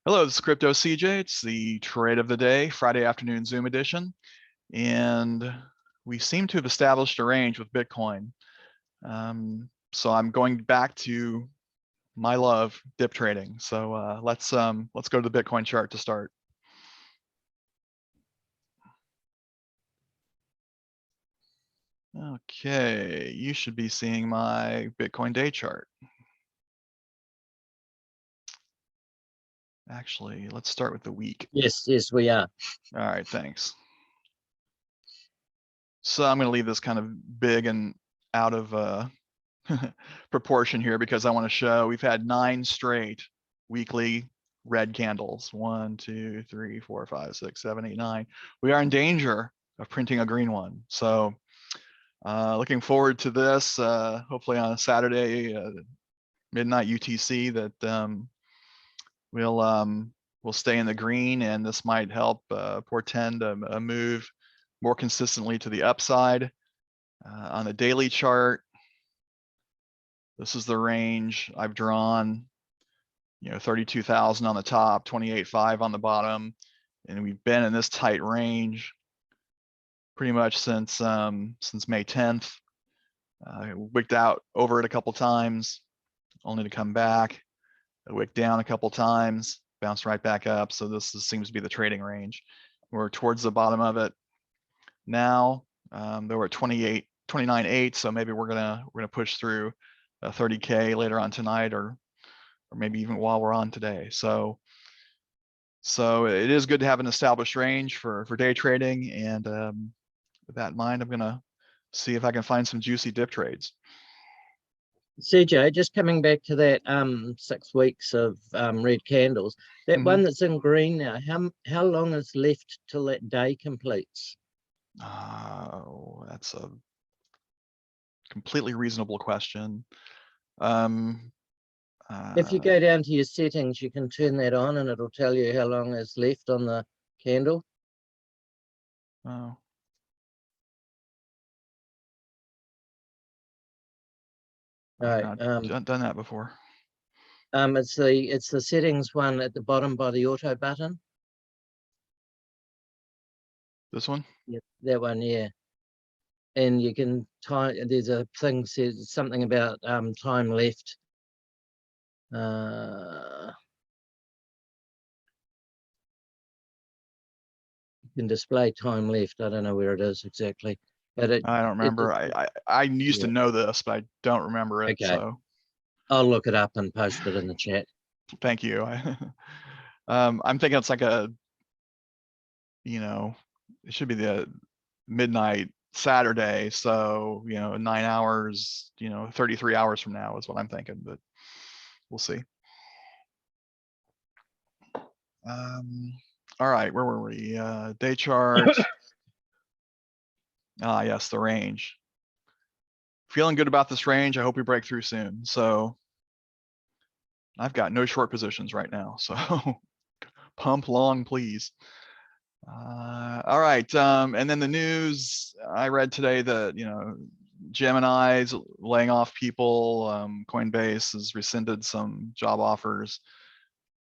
Hello, this is Crypto CJ. It's the trade of the day, Friday afternoon Zoom edition. And we seem to have established a range with Bitcoin. So I'm going back to my love, dip trading. So let's go to the Bitcoin chart to start. Okay, you should be seeing my Bitcoin day chart. Actually, let's start with the week. Yes, we are. All right, thanks. So I'm going to leave this kind of big and out of proportion here because I want to show we've had 9 straight weekly red candles. 1, 2, 3, 4, 5, 6, 7, 8, 9. We are in danger of printing a green one. So looking forward to this, hopefully on a Saturday, midnight UTC, that we'll stay in the green, and this might help portend a move more consistently to the upside. On the daily chart, this is the range I've drawn, 32,000 on the top, 28.5 on the bottom. And we've been in this tight range pretty much since May 10th. Wicked out over it a couple times, only to come back. Wicked down a couple times, bounced right back up. So this seems to be the trading range. We're towards the bottom of it now. They were at 29.8, so maybe we're gonna push through 30K later on tonight, or maybe even while we're on today. So it is good to have an established range for day trading. And with that in mind, I'm gonna see if I can find some juicy dip trades. CJ, just coming back to that 6 weeks of red candles, that one that's in green now, how long is left till that day completes? That's a completely reasonable question. If you go down to your settings, you can turn that on and it'll tell you how long is left on the candle. Oh. I've not done that before. It's the settings one at the bottom by the auto button. This one? Yep, that one, yeah. And you can time, there's a thing says something about time left. You can display time left. I don't know where it is exactly, but I don't remember. I used to know this, but I don't remember it. Okay. So I'll look it up and post it in the chat. Thank you. I'm thinking it's like it should be the midnight Saturday. So 9 hours, 33 hours from now is what I'm thinking, but we'll see. All right, where were we? Day chart. Yes, the range. Feeling good about this range. I hope we break through soon. So I've got no short positions right now. So pump long, please. All right. And then the news I read today that, Gemini's laying off people. Coinbase has rescinded some job offers.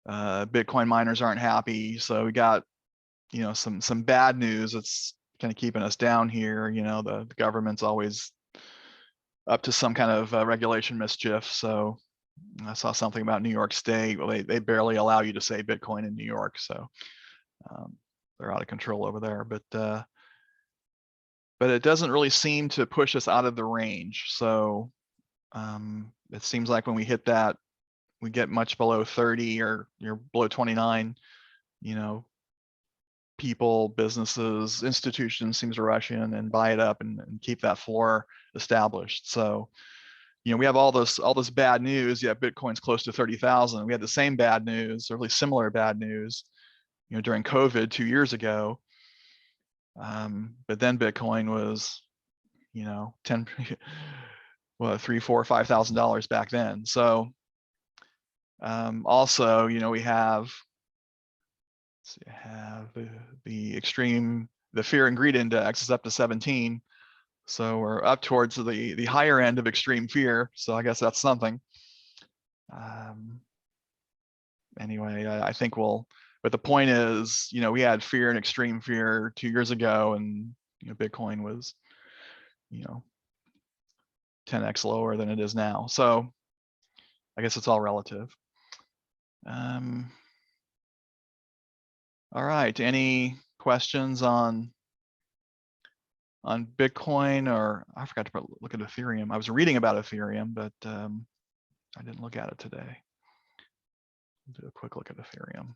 Bitcoin miners aren't happy. So we got, some bad news. It's kind of keeping us down here. The government's always up to some kind of regulation mischief. So I saw something about New York State. Well, they barely allow you to say Bitcoin in New York. So they're out of control over there. But it doesn't really seem to push us out of the range. So it seems like when we hit that, we get much below 30 or below 29, people, businesses, institutions seems to rush in and buy it up and keep that floor established. So, we have all this bad news, yet Bitcoin's close to 30,000. We had the same bad news, or really similar bad news, during COVID 2 years ago. But then Bitcoin was, 10, well, $3,000, $4,000, $5,000 back then. So also, we have the extreme, the fear and greed index is up to 17. So we're up towards the higher end of extreme fear. So I guess that's something. anyway, I think but the point is, we had fear and extreme fear 2 years ago, and Bitcoin was 10x lower than it is now. So I guess it's all relative. All right, any questions on Bitcoin? Or I forgot to look at Ethereum. I was reading about Ethereum, but I didn't look at it today. I'll do a quick look at Ethereum.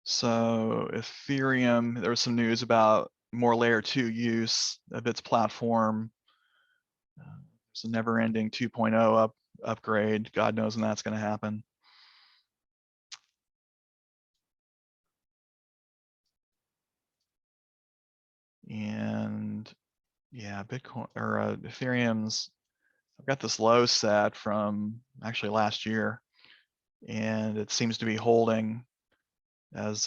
So Ethereum, there was some news about more layer 2 use of its platform. It's a never-ending 2.0 upgrade. God knows when that's going to happen. And yeah, Bitcoin or Ethereum's, I've got this low set from actually last year, and it seems to be holding as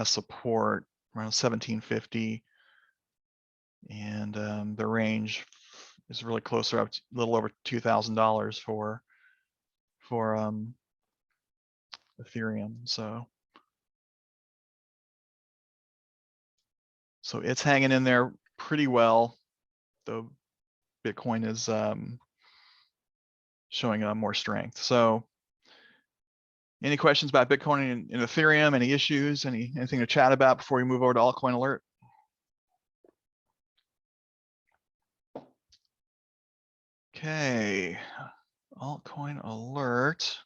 support around 1750, and the range is really closer up to a little over $2,000 for Ethereum. So it's hanging in there pretty well, though Bitcoin is showing more strength. So any questions about Bitcoin and Ethereum? Any issues? Anything to chat about before we move over to Altcoin Alert? Okay, Altcoin Alert.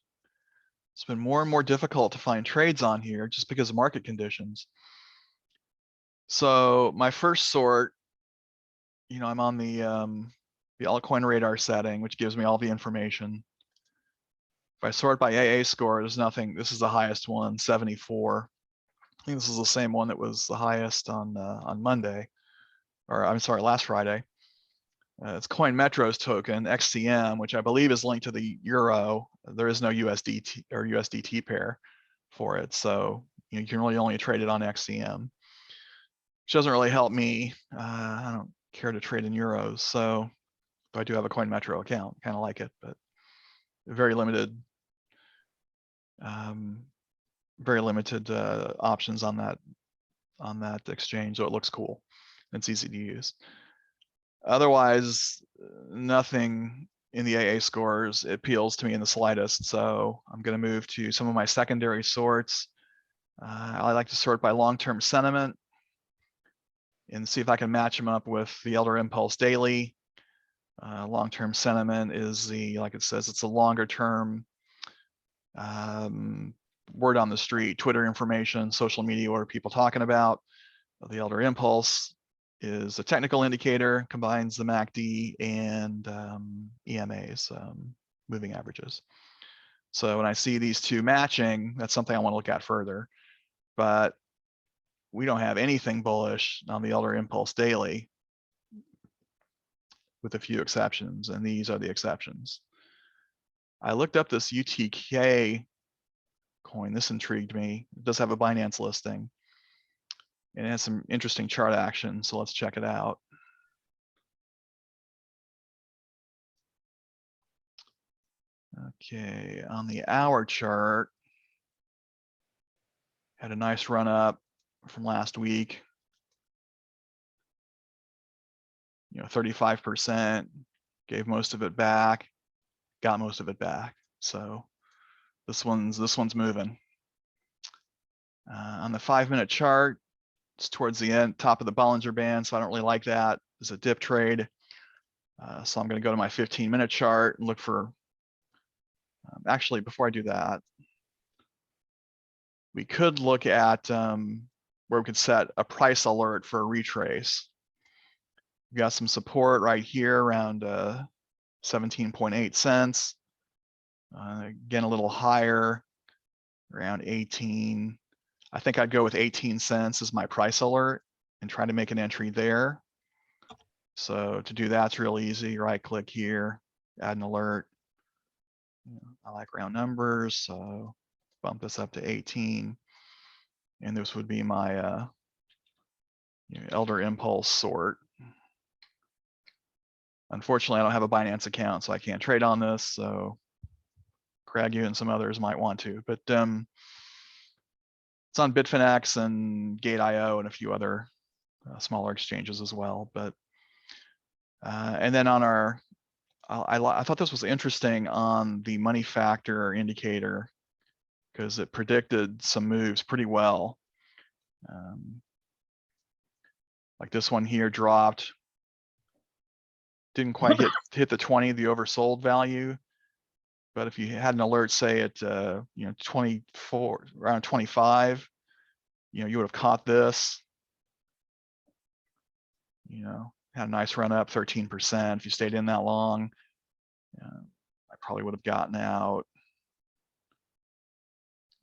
It's been more and more difficult to find trades on here just because of market conditions. So my first sort, I'm on the altcoin radar setting, which gives me all the information. If I sort by AA score, there's nothing. This is the highest one, 74. I think this is the same one that was the highest on Monday, or I'm sorry, last Friday. It's CoinMetro's token, XCM, which I believe is linked to the euro. There is no USDT or USDT pair for it, so you can really only trade it on XCM, which doesn't really help me. I don't care to trade in euros, so I do have a CoinMetro account, kind of like it, but very limited, options on that exchange. So it looks cool. It's easy to use. Otherwise, nothing in the AA scores appeals to me in the slightest. So I'm going to move to some of my secondary sorts. I like to sort by long-term sentiment and see if I can match them up with the Elder Impulse Daily. Long-term sentiment is like it says, it's a longer-term word on the street, Twitter information, social media, what are people talking about. The Elder Impulse is a technical indicator, combines the MACD and EMAs, moving averages. So when I see these two matching, that's something I want to look at further. But we don't have anything bullish on the Elder Impulse Daily, with a few exceptions, and these are the exceptions. I looked up this UTK coin. This intrigued me. It does have a Binance listing, and it has some interesting chart action, so let's check it out. Okay, on the hour chart, had a nice run up from last week. 35%, gave most of it back, got most of it back. So this one's moving. On the 5-minute chart, it's towards the end, top of the Bollinger Band, so I don't really like that as a dip trade. So I'm going to go to my 15-minute chart and look for, actually, before I do that, we could look at where we could set a price alert for a retrace. We got some support right here around 17.8 cents. Again, a little higher, around 18. I think I'd go with 18 cents as my price alert and try to make an entry there. So to do that's real easy. Right click here, add an alert. I like round numbers, so bump this up to 18. And this would be my Elder Impulse sort. Unfortunately, I don't have a Binance account, so I can't trade on this. So Craig, you and some others might want to, but it's on Bitfinex and Gate.io and a few other smaller exchanges as well. But and then on our, I thought this was interesting on the money factor indicator because it predicted some moves pretty well. Like this one here dropped, didn't quite hit the 20, the oversold value. But if you had an alert, say at 24, around 25, you would have caught this. Had a nice run up, 13%. If you stayed in that long, I probably would have gotten out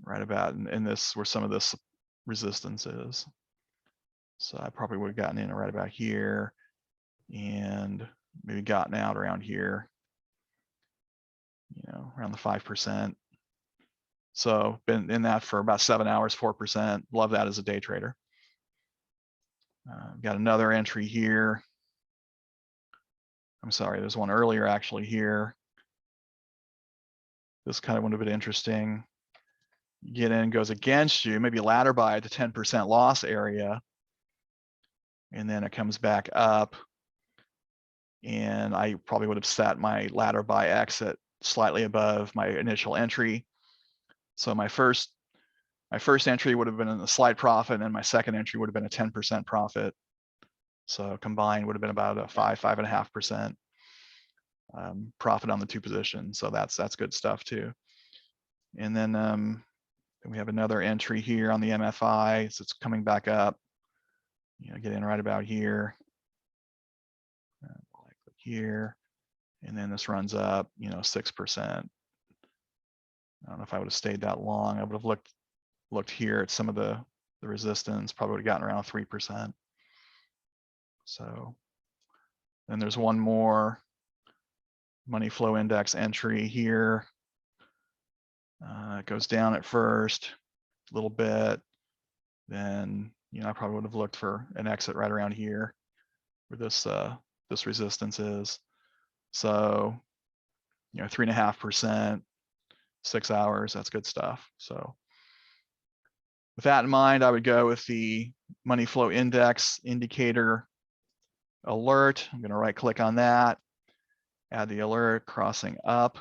right about in this where some of this resistance is. So I probably would have gotten in right about here and maybe gotten out around here, around the 5%. So been in that for about 7 hours, 4%. Love that as a day trader. Got another entry here. I'm sorry, there's one earlier actually here. This kind of one a bit interesting. Get in, goes against you, maybe ladder buy at the 10% loss area. And then it comes back up. And I probably would have set my ladder buy exit slightly above my initial entry. So my first entry would have been in a slight profit, and my second entry would have been a 10% profit. So combined would have been about a 5.5% profit on the two positions. So that's good stuff too. And then we have another entry here on the MFI. So it's coming back up. Get in right about here. Click here. And then this runs up, 6%. I don't know if I would have stayed that long. I would have looked here at some of the resistance, probably would have gotten around 3%. So then there's one more money flow index entry here. It goes down at first a little bit. Then, I probably would have looked for an exit right around here where this resistance is. So, 3.5%, 6 hours, that's good stuff. So with that in mind, I would go with the money flow index indicator alert. I'm going to right click on that, add the alert crossing up.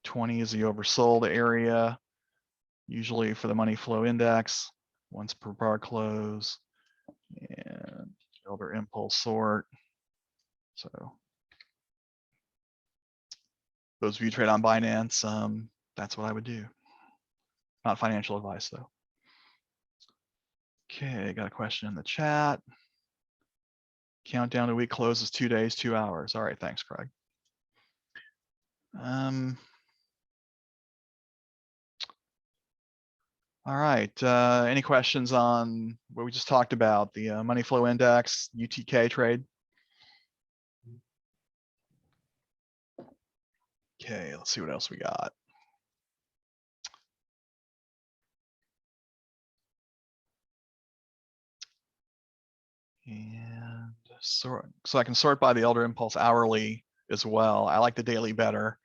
20 is the oversold area, usually for the money flow index, once per bar close, and elder impulse sort. So those of you who trade on Binance, that's what I would do. Not financial advice though. Okay, got a question in the chat. Countdown to week close is 2 days, 2 hours. All right, thanks, Craig. All right, any questions on what we just talked about, the money flow index, UTK trade? Okay, let's see what else we got. And so I can sort by the elder impulse hourly as well. I like the daily better,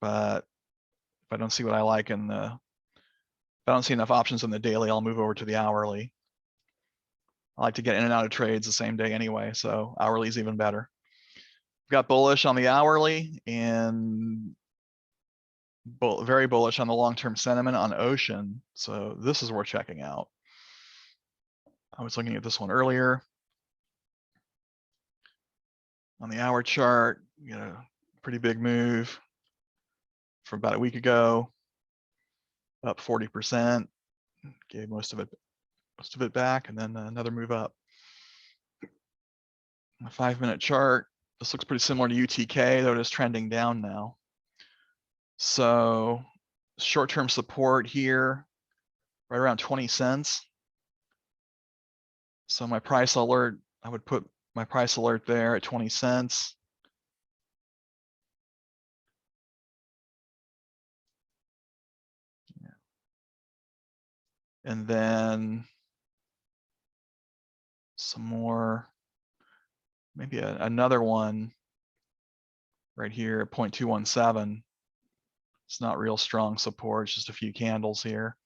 but if I don't see what I like in the, if I don't see enough options in the daily, I'll move over to the hourly. I like to get in and out of trades the same day anyway, so hourly is even better. Got bullish on the hourly and very bullish on the long-term sentiment on Ocean. So this is worth checking out. I was looking at this one earlier. On the hour chart, pretty big move from about a week ago, up 40%, gave most of it back, and then another move up. On a 5-minute chart, this looks pretty similar to UTK, though it is trending down now. So short-term support here, right around 20 cents. So my price alert, I would put my price alert there at 20 cents. And then some more maybe another one right here at 0.217. It's not real strong support, it's just a few candles here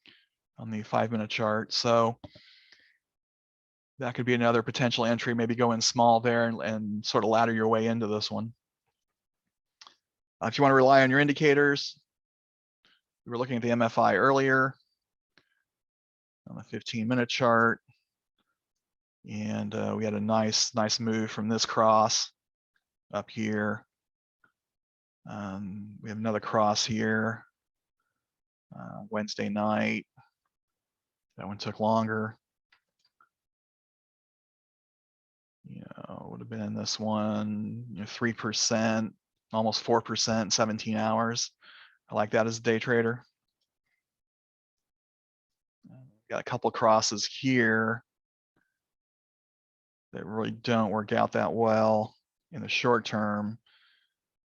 on the 5-minute chart. So that could be another potential entry, maybe go in small there and sort of ladder your way into this one. If you want to rely on your indicators, we were looking at the MFI earlier on the 15-minute chart. And we had a nice move from this cross up here. We have another cross here Wednesday night. That one took longer. Would have been this one, 3%, almost 4%, 17 hours. I like that as a day trader. Got a couple crosses here that really don't work out that well in the short term.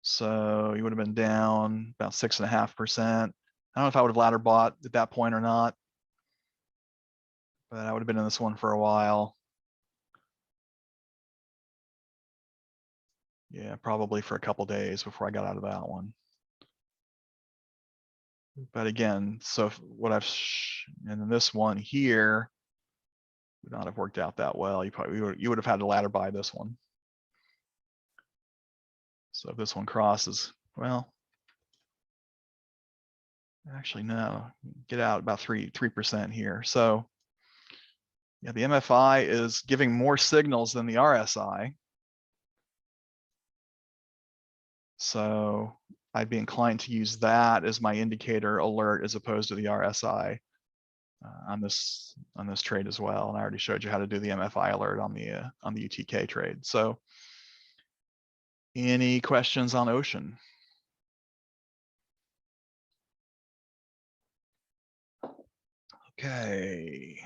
So you would have been down about 6.5%. I don't know if I would have ladder bought at that point or not, but I would have been in this one for a while. Yeah, probably for a couple days before I got out of that one. But again, so what I've, and then this one here would not have worked out that well. You would have had to ladder buy this one. So if this one crosses, well, actually no, get out about 3% here. So yeah, the MFI is giving more signals than the RSI. So I'd be inclined to use that as my indicator alert as opposed to the RSI on this trade as well. And I already showed you how to do the MFI alert on the UTK trade. So any questions on Ocean? Okay.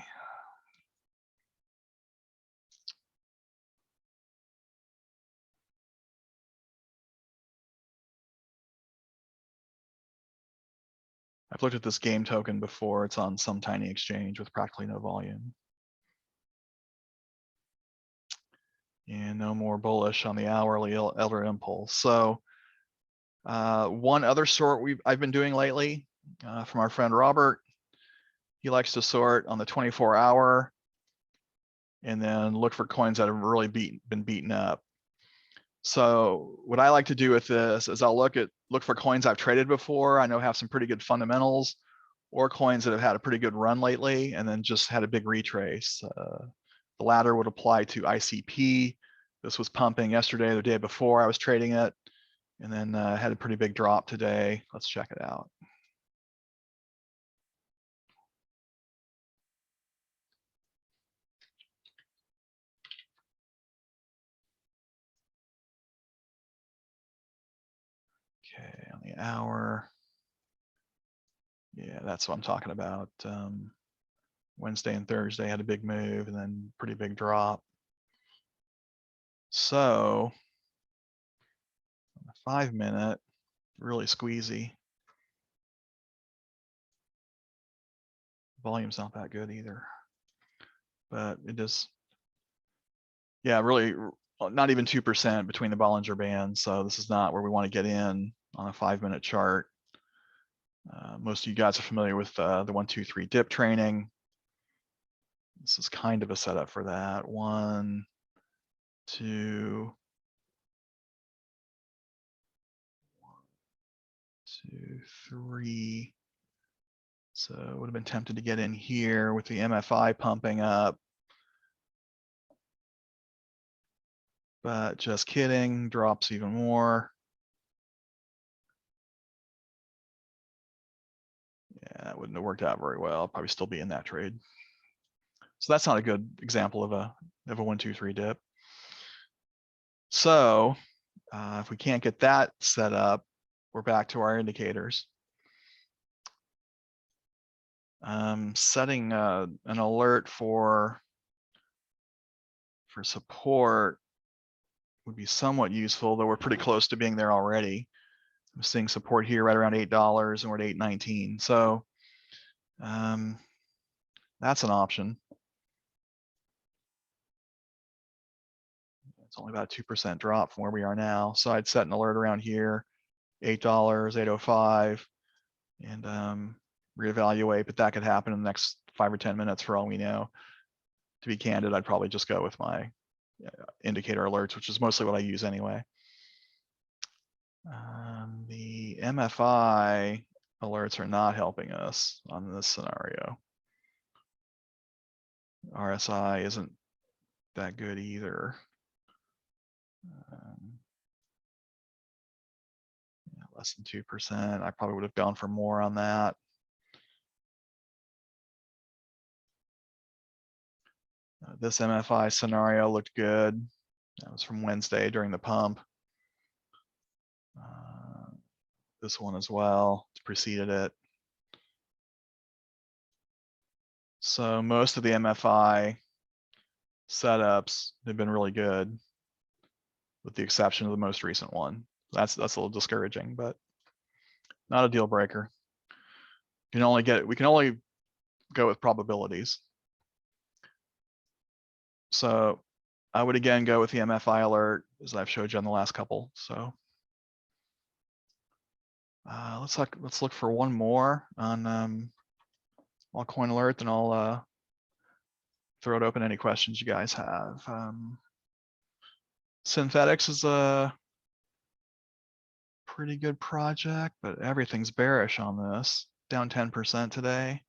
I've looked at this game token before. It's on some tiny exchange with practically no volume. And no more bullish on the hourly Elder Impulse. So one other sort I've been doing lately from our friend Robert. He likes to sort on the 24-hour and then look for coins that have really been beaten up. So what I like to do with this is I'll look for coins I've traded before. I know have some pretty good fundamentals, or coins that have had a pretty good run lately and then just had a big retrace. The latter would apply to ICP. This was pumping yesterday, the day before I was trading it, and then had a pretty big drop today. Let's check it out. Okay, on the hour. Yeah, that's what I'm talking about. Wednesday and Thursday had a big move and then pretty big drop. So, 5-minute, really squeezy. Volume's not that good either, but it is, yeah, really not even 2% between the Bollinger Bands. So this is not where we want to get in on a 5-minute chart. Most of you guys are familiar with the 1, 2, 3 dip training. This is kind of a setup for that. 1, 2, 2, 3. So would have been tempted to get in here with the MFI pumping up. But just kidding, drops even more. Yeah, that wouldn't have worked out very well. I'll probably still be in that trade. So that's not a good example of a 1, 2, 3 dip. So if we can't get that set up, we're back to our indicators. Setting an alert for support would be somewhat useful, though we're pretty close to being there already. I'm seeing support here right around $8 and we're at 8.19. So that's an option. It's only about a 2% drop from where we are now. So I'd set an alert around here, $8, 8.05, and reevaluate, but that could happen in the next 5 or 10 minutes for all we know. To be candid, I'd probably just go with my indicator alerts, which is mostly what I use anyway. The MFI alerts are not helping us on this scenario. RSI isn't that good either. Yeah, less than 2%. I probably would have gone for more on that. This MFI scenario looked good. That was from Wednesday during the pump. This one as well, it's preceded it. So most of the MFI setups have been really good, with the exception of the most recent one. That's a little discouraging, but not a deal breaker. We can only go with probabilities. So I would again go with the MFI alert, as I've showed you on the last couple. So let's look for one more on Altcoin Alert, then I'll throw it open to any questions you guys have. Synthetics is a pretty good project, but everything's bearish on this. Down 10% today.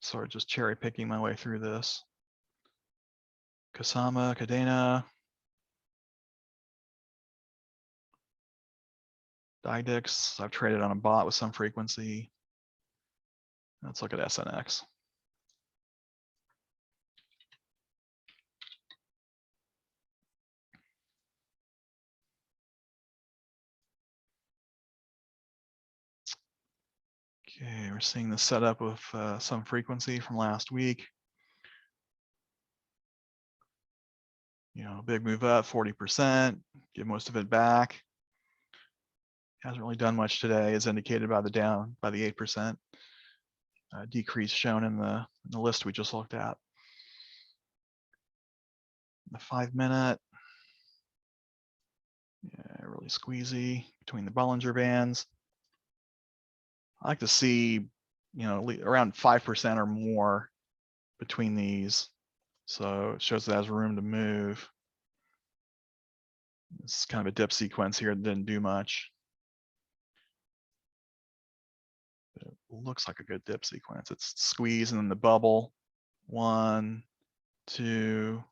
Sort of just cherry picking my way through this. Kasama, Cadena, Didix, I've traded on a bot with some frequency. Let's look at SNX. Okay, we're seeing the setup with some frequency from last week. You know, big move up, 40%, give most of it back. Hasn't really done much today, as indicated by the 8% decrease shown in the list we just looked at. The 5-minute, yeah, really squeezy between the Bollinger Bands. I like to see, you know, around 5% or more between these. So it shows it has room to move. This is kind of a dip sequence here that didn't do much. It looks like a good dip sequence. It's squeeze and then the bubble. 1, 2,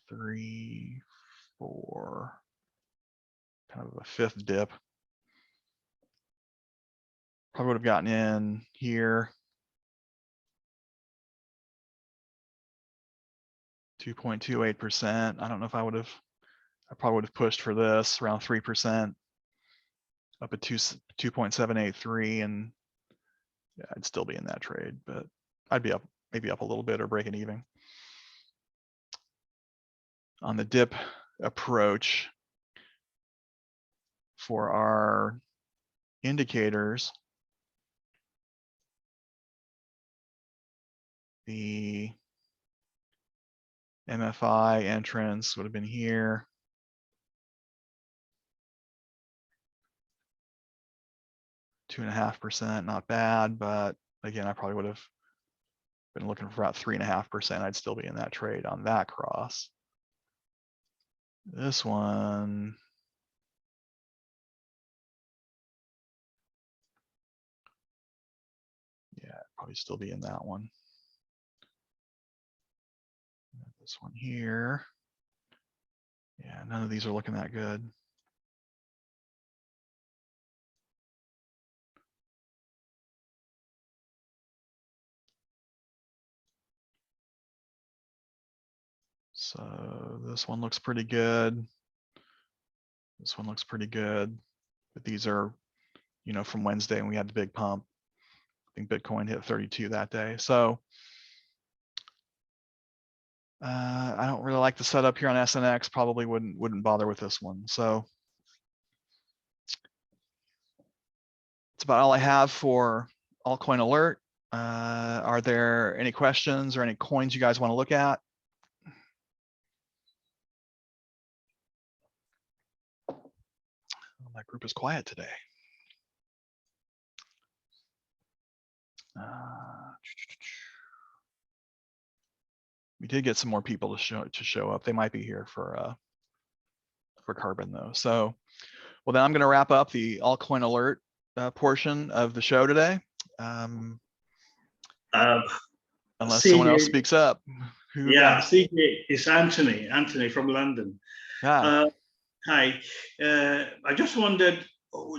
3, 4. Kind of a 5th dip. Probably would have gotten in here. 2.28%. I don't know if I probably would have pushed for this around 3%, up at 2.783, and yeah, I'd still be in that trade, but I'd be up, maybe up a little bit or breaking even. On the dip approach for our indicators, the MFI entrance would have been here. (2.5%), not bad, but again, I probably would have been looking for about 3.5%. I'd still be in that trade on that cross. This one, yeah, probably still be in that one. This one here, yeah, none of these are looking that good. So this one looks pretty good. This one looks pretty good, but these are, you know, from Wednesday when we had the big pump. I think Bitcoin hit 32 that day. So I don't really like the setup here on SNX. Probably wouldn't bother with this one. So that's about all I have for Altcoin Alert. Are there any questions or any coins you guys want to look at? Oh, my group is quiet today. We did get some more people to show up. They might be here for Carbon though. So, well, then I'm going to wrap up the Altcoin Alert portion of the show today. Unless someone else CJ, speaks up. Who we yeah, got? CJ, it's Anthony from London. Ah. Hi, I just wondered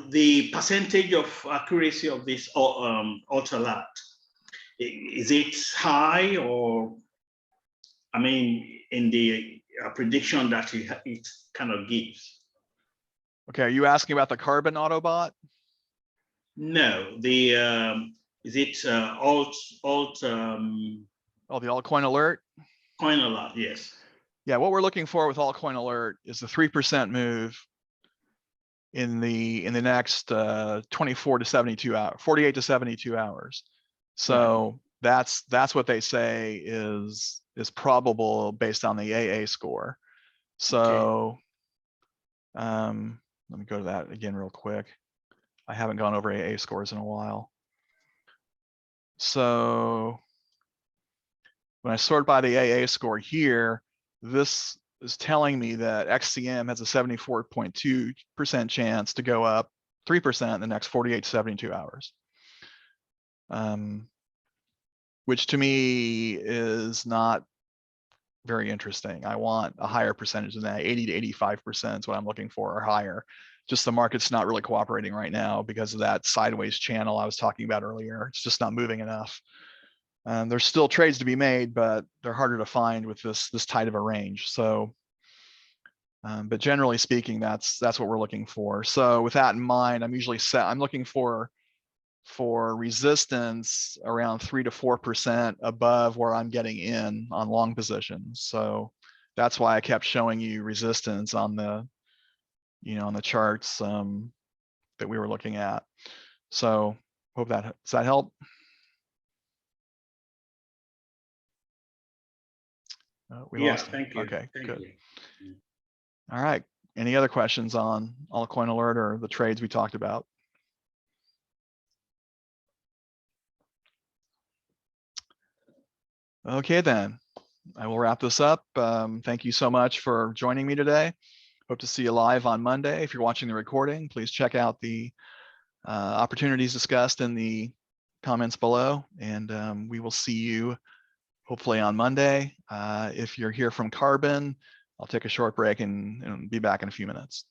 the percentage of accuracy of this Alt Alert. Is it high, or, I mean, in the prediction that it kind of gives? Okay, are you asking about the Carbon Autobot? No, the is it alt Oh, the Altcoin Alert? Coin Alert, yes. Yeah, what we're looking for with Altcoin Alert is the 3% move in the next 24 to 72 hours, 48 to 72 hours. So that's what they say is probable based on the AA score. So let me go to that again real quick. I haven't gone over AA scores in a while. So when I sort by the AA score here, this is telling me that XCM has a 74.2% chance to go up 3% in the next 48 to 72 hours. Which to me is not very interesting. I want a higher percentage than that. 80 to 85% is what I'm looking for, or higher. Just the market's not really cooperating right now because of that sideways channel I was talking about earlier. It's just not moving enough. There's still trades to be made, but they're harder to find with this tight of a range. So, but generally speaking, that's what we're looking for. So with that in mind, I'm looking for resistance around 3 to 4% above where I'm getting in on long positions. So that's why I kept showing you resistance on the, on the charts that we were looking at. So hope does that help? We lost. Thank you. Okay, Thank good. you. All right. Any other questions on Altcoin Alert or the trades we talked about? Okay, then I will wrap this up. Thank you so much for joining me today. Hope to see you live on Monday. If you're watching the recording, please check out the opportunities discussed in the comments below, and we will see you hopefully on Monday. If you're here from Carbon, I'll take a short break and be back in a few minutes.